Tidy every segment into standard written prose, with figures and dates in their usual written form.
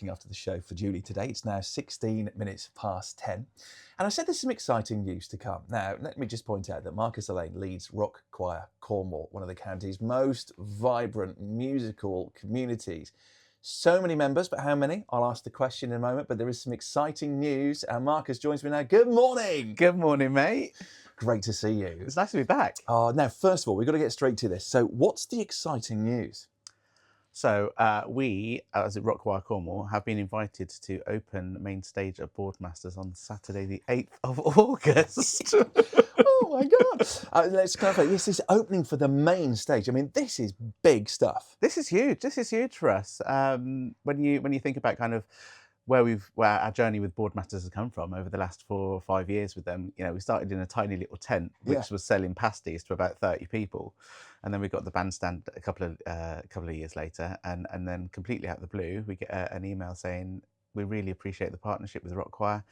looking after the show for Julie today. It's now 16 minutes past 10. And I said there's some exciting news to come. Now, let me just point out that Marcus Alleyne leads Rock Choir Cornwall, one of the county's most vibrant musical communities. So many members, but how many? I'll ask the question in a moment, but there is some exciting news. And Marcus joins me now. Good morning. Good morning, mate. Great to see you. It's nice to be back. Now, first of all, we've got to get straight to this. So what's the exciting news? So we, as at Rock Choir Cornwall, have been invited to open the main stage at Boardmasters on Saturday, the 8th of August. Oh my God. Let's clarify. This is opening for the main stage. I mean, this is big stuff. This is huge. This is huge for us. When you think about kind of where our journey with Boardmasters has come from over the last 4 or 5 years with them, you know, we started in a tiny little tent which was selling pasties to about 30 people, and then we got the bandstand a couple of years later, and then completely out of the blue we get an email saying, we really appreciate the partnership with Rock Choir.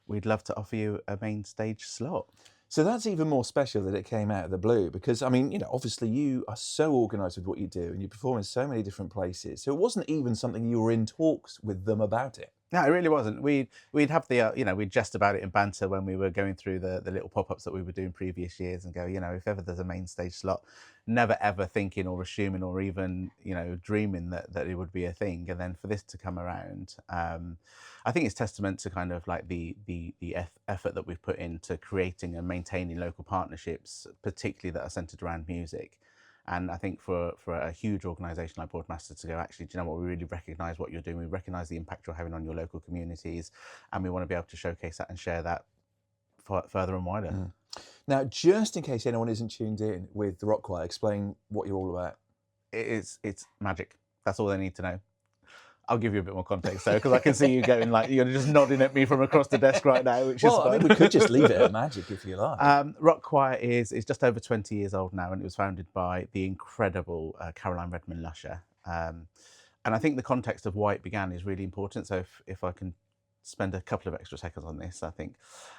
We'd love to offer you a main stage slot. So that's even more special that it came out of the blue, because, I mean, you know, obviously you are so organised with what you do and you perform in so many different places. So it wasn't even something you were in talks with them about it. No, it really wasn't. We'd have the, we'd jest about it in banter when we were going through the little pop-ups that we were doing previous years and go, you know, if ever there's a main stage slot, never ever thinking or assuming or even, you know, dreaming that it would be a thing. And then for this to come around, I think it's testament to kind of like the effort that we've put into creating and maintaining local partnerships, particularly that are centred around music. And I think for a huge organisation like Boardmasters to go, actually, do you know what, we really recognise what you're doing, we recognise the impact you're having on your local communities, and we want to be able to showcase that and share that further and wider. Now, just in case anyone isn't tuned in with the Rock Choir, explain what you're all about. It's magic. That's all they need to know. I'll give you a bit more context though, because I can see you going like, you're just nodding at me from across the desk right now, which is fun. I mean, we could just leave it at magic if you like. Rock Choir is just over 20 years old now, and it was founded by the incredible Caroline Redmond-Lusher. And I think the context of why it began is really important. So if I can spend a couple of extra seconds on this, I think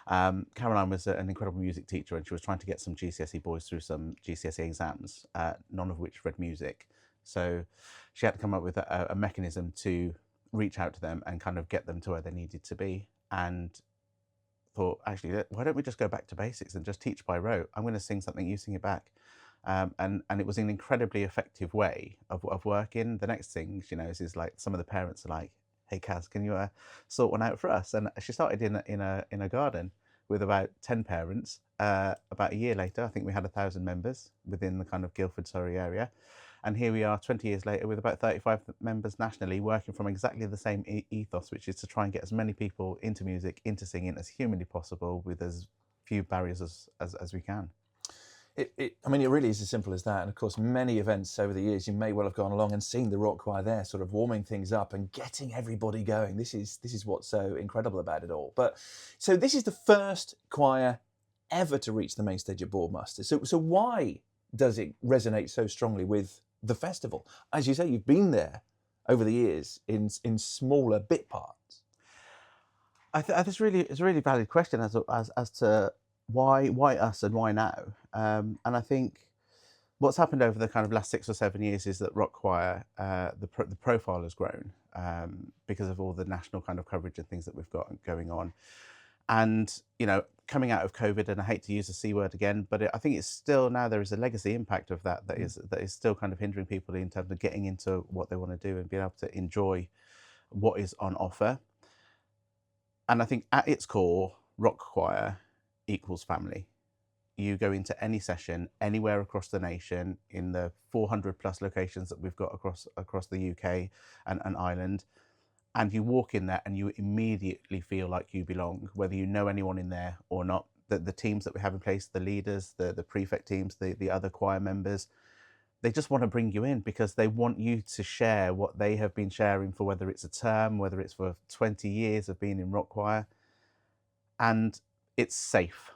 Caroline was an incredible music teacher, and she was trying to get some GCSE boys through some GCSE exams, none of which read music. So she had to come up with a mechanism to reach out to them and kind of get them to where they needed to be, and thought, actually, why don't we just go back to basics and just teach by rote? I'm going to sing something, you sing it back. And it was an incredibly effective way of working. The next thing, you know, is like some of the parents are like, hey, Kaz, can you sort one out for us? And she started in a garden with about 10 parents. About a year later, I think we had 1,000 members within the kind of Guildford, Surrey area. And here we are 20 years later with about 35 members nationally, working from exactly the same ethos, which is to try and get as many people into music, into singing as humanly possible, with as few barriers as we can. I mean, it really is as simple as that. And of course, many events over the years, you may well have gone along and seen the Rock Choir there, sort of warming things up and getting everybody going. This is what's so incredible about it all. But so this is the first choir ever to reach the main stage at Boardmasters. So why does it resonate so strongly with the festival? As you say, you've been there over the years in smaller bit parts. It's a really valid question as to why us and why now. And I think what's happened over the kind of last 6 or 7 years is that Rock Choir, the profile has grown because of all the national kind of coverage and things that we've got going on. And, you know, coming out of COVID, and I hate to use the C word again, but I think it's still, now there is a legacy impact of that is still kind of hindering people in terms of getting into what they want to do and being able to enjoy what is on offer. And I think at its core, Rock Choir equals family. You go into any session anywhere across the nation in the 400 plus locations that we've got across the UK and Ireland, and you walk in there and you immediately feel like you belong, whether you know anyone in there or not. The teams that we have in place, the leaders, the prefect teams, the other choir members, they just want to bring you in because they want you to share what they have been sharing for, whether it's a term, whether it's for 20 years of being in Rock Choir. And it's safe.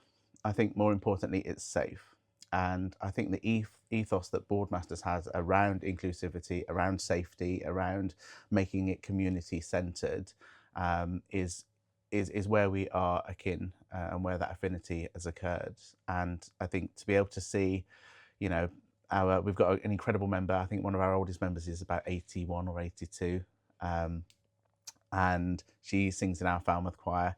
I think more importantly, it's safe. And I think the ethos that Boardmasters has around inclusivity, around safety, around making it community centred is where we are akin and where that affinity has occurred. And I think to be able to see, you know, we've got an incredible member. I think one of our oldest members is about 81 or 82. and she sings in our Falmouth choir.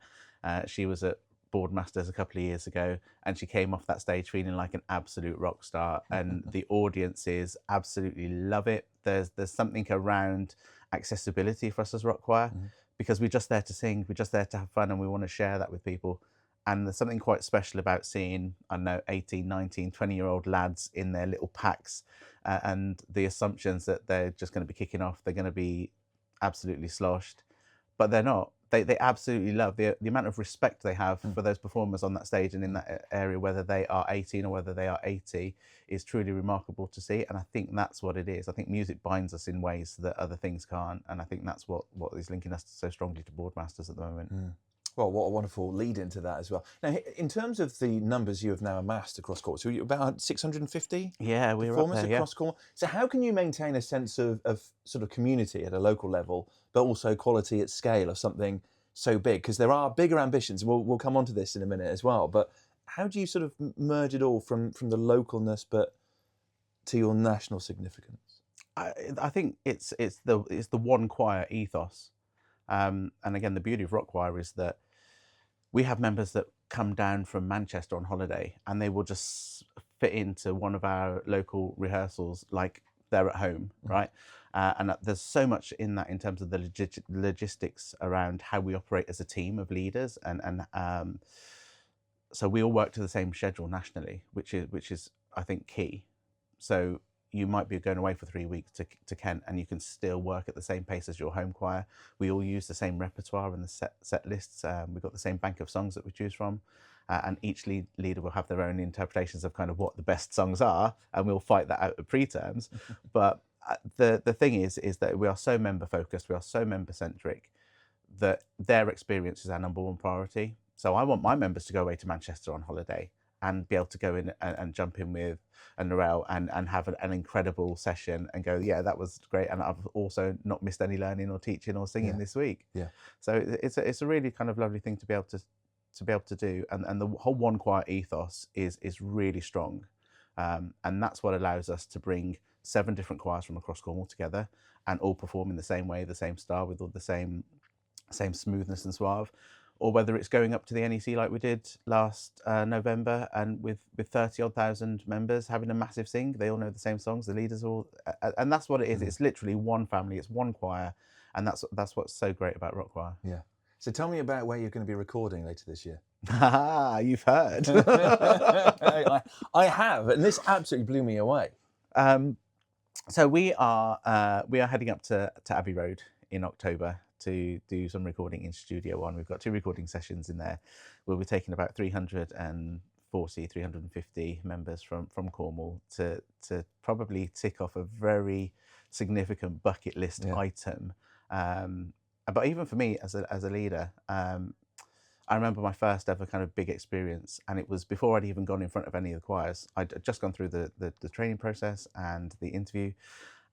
She was at Boardmasters a couple of years ago, and she came off that stage feeling like an absolute rock star, and the audiences absolutely love it. There's something around accessibility for us as rock choir, because we're just there to sing, we're just there to have fun, and we want to share that with people. And there's something quite special about seeing, I don't know, 18, 19, 20-year-old lads in their little packs, and the assumptions that they're just going to be kicking off, they're going to be absolutely sloshed, but they're not. They absolutely love the amount of respect they have for those performers on that stage and in that area, whether they are 18 or whether they are 80, is truly remarkable to see. And I think that's what it is. I think music binds us in ways that other things can't. And I think that's what is linking us so strongly to Boardmasters at the moment. Well, what a wonderful lead into that as well. Now, in terms of the numbers you have now amassed across Cornwall, so you're about 650 Yeah, we're up performers there, across Cornwall. So how can you maintain a sense of sort of community at a local level, but also quality at scale of something so big? Because there are bigger ambitions. We'll come on to this in a minute as well. But how do you sort of merge it all from the localness, but to your national significance? I think it's the one choir ethos. And again, the beauty of Rock Choir is that we have members that come down from Manchester on holiday, and they will just fit into one of our local rehearsals like they're at home, right? And there's so much in that in terms of the logistics around how we operate as a team of leaders, and so we all work to the same schedule nationally, which is I think key. So you might be going away for 3 weeks to Kent, and you can still work at the same pace as your home choir. We all use the same repertoire and the set lists. We've got the same bank of songs that we choose from, and each leader will have their own interpretations of kind of what the best songs are, and we'll fight that out at pre-terms. But the thing is that we are so member focused, we are so member centric, that their experience is our number one priority. So I want my members to go away to Manchester on holiday and be able to go in and jump in with a Narelle and have an incredible session and go, yeah, that was great. And I've also not missed any learning or teaching or singing this week. Yeah. So it's a really kind of lovely thing to be able to do. And the whole one choir ethos is really strong. And that's what allows us to bring 7 different choirs from across Cornwall together and all perform in the same way, the same style, with all the same smoothness and suave. Or whether it's going up to the NEC like we did last November, and with 30-odd thousand members having a massive sing. They all know the same songs, the leaders all, and that's what it is. It's literally one family, it's one choir, and that's what's so great about Rock Choir. Yeah. So tell me about where you're going to be recording later this year. You've heard. I have, and this absolutely blew me away. So we are heading up to Abbey Road in October to do some recording in Studio One. We've got 2 recording sessions in there. We'll be taking about 350 members from Cornwall to probably tick off a very significant bucket list item. But even for me as a leader, I remember my first ever kind of big experience, and it was before I'd even gone in front of any of the choirs. I'd just gone through the training process and the interview,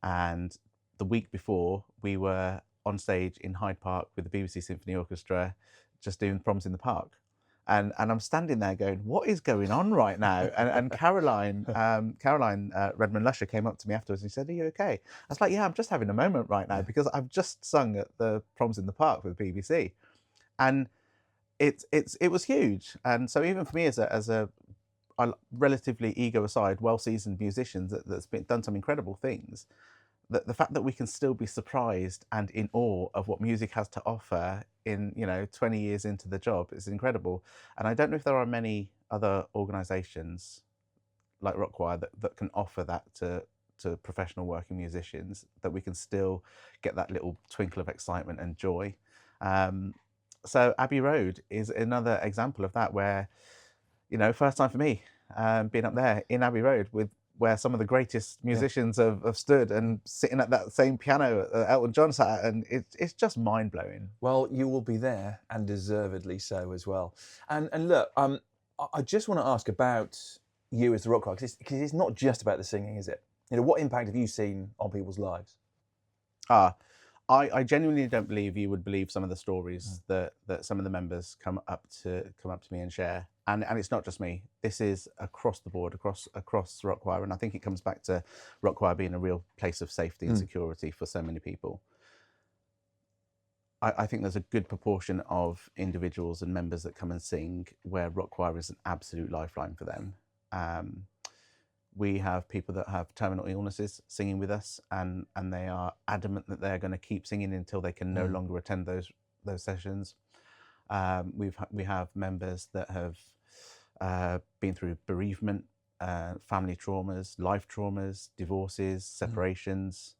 and the week before we were on stage in Hyde Park with the BBC Symphony Orchestra, just doing Proms in the Park. And I'm standing there going, what is going on right now? And Caroline Redmond Lusher came up to me afterwards and she said, are you okay? I was like, yeah, I'm just having a moment right now because I've just sung at the Proms in the Park with the BBC. And it was huge. And so even for me as a relatively ego aside, well-seasoned musician that's done some incredible things, the fact that we can still be surprised and in awe of what music has to offer in 20 years into the job is incredible. And I don't know if there are many other organisations like Rock Choir that can offer that to professional working musicians, that we can still get that little twinkle of excitement and joy. So Abbey Road is another example of that, where first time for me being up there in Abbey Road where some of the greatest musicians have stood and sitting at that same piano Elton John sat at, and it's just mind-blowing. Well, you will be there, and deservedly so as well. And look, I just want to ask about you as the rock choir, because it's not just about the singing, is it? What impact have you seen on people's lives? I genuinely don't believe you would believe some of the stories that some of the members come up to me and share. And it's not just me. This is across the board, across Rock Choir. And I think it comes back to Rock Choir being a real place of safety and security for so many people. I think there's a good proportion of individuals and members that come and sing where Rock Choir is an absolute lifeline for them. We have people that have terminal illnesses singing with us, and they are adamant that they're going to keep singing until they can no longer attend those sessions. We have members that have been through bereavement, family traumas, life traumas, divorces, separations,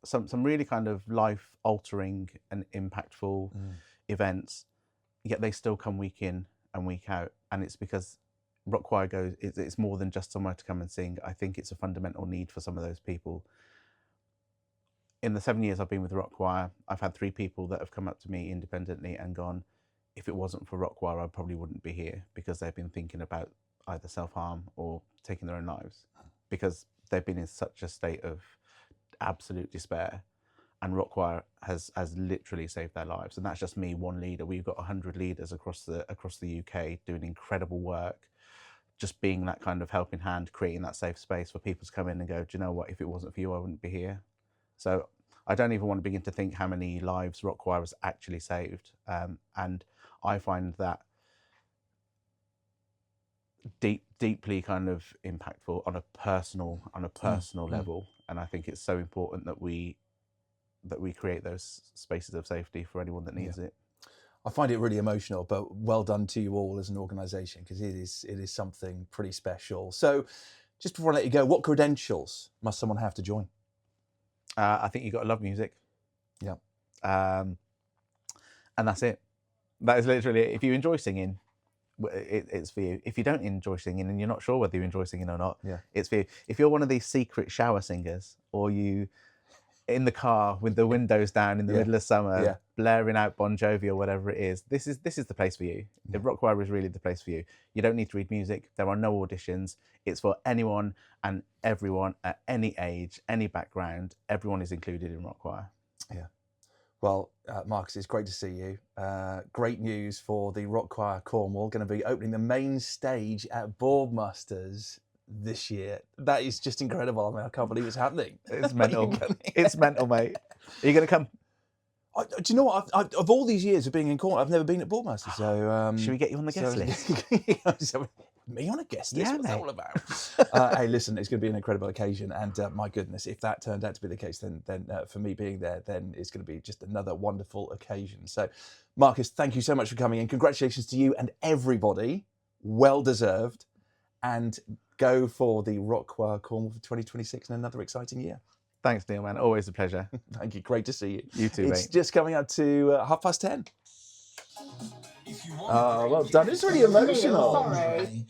some really kind of life altering and impactful events, yet they still come week in and week out. And it's because Rock Choir it's more than just somewhere to come and sing. I think it's a fundamental need for some of those people. In the 7 years I've been with Rock Choir, I've had 3 people that have come up to me independently and gone, if it wasn't for Rock Choir, I probably wouldn't be here, because they've been thinking about either self-harm or taking their own lives, because they've been in such a state of absolute despair. And Rock Choir has literally saved their lives. And that's just me, one leader. We've got 100 leaders across the UK doing incredible work, just being that kind of helping hand, creating that safe space for people to come in and go, do you know what, if it wasn't for you, I wouldn't be here. So I don't even want to begin to think how many lives Rock Choir has actually saved. And I find that deeply kind of impactful on a personal level. And I think it's so important that we create those spaces of safety for anyone that needs it. I find it really emotional, but well done to you all as an organisation, because it is something pretty special. So just before I let you go, what credentials must someone have to join? I think you've got to love music. Yeah. And that's it. That is literally it. If you enjoy singing, it's for you. If you don't enjoy singing and you're not sure whether you enjoy singing or not, it's for you. If you're one of these secret shower singers, or you in the car with the windows down in the middle of summer, blaring out Bon Jovi or whatever it is, this is the place for you. The Rock Choir is really the place for you. You don't need to read music. There are no auditions. It's for anyone and everyone at any age, any background. Everyone is included in Rock Choir. Yeah. Well, Marcus, it's great to see you. Great news for the Rock Choir Cornwall, going to be opening the main stage at Boardmasters this year. That is just incredible. I mean, I can't believe it's happening. It's mental. It's mental, mate. Are you going to come? Do you know what? Of all these years of being in Cornwall, I've never been at Boardmasters. So should we get you on the guest list? Me on a guest list? Yeah, What's that all about? Hey, listen, it's going to be an incredible occasion, and my goodness, if that turned out to be the case, then for me being there, then it's going to be just another wonderful occasion. So, Marcus, thank you so much for coming in. Congratulations to you and everybody. Well deserved, and go for the Rock Choir Cornwall for 2026 and another exciting year. Thanks, Neil, man. Always a pleasure. Thank you. Great to see you. You too, It's mate. just coming up to 10:30. Oh, well done. It's really emotional. Sorry.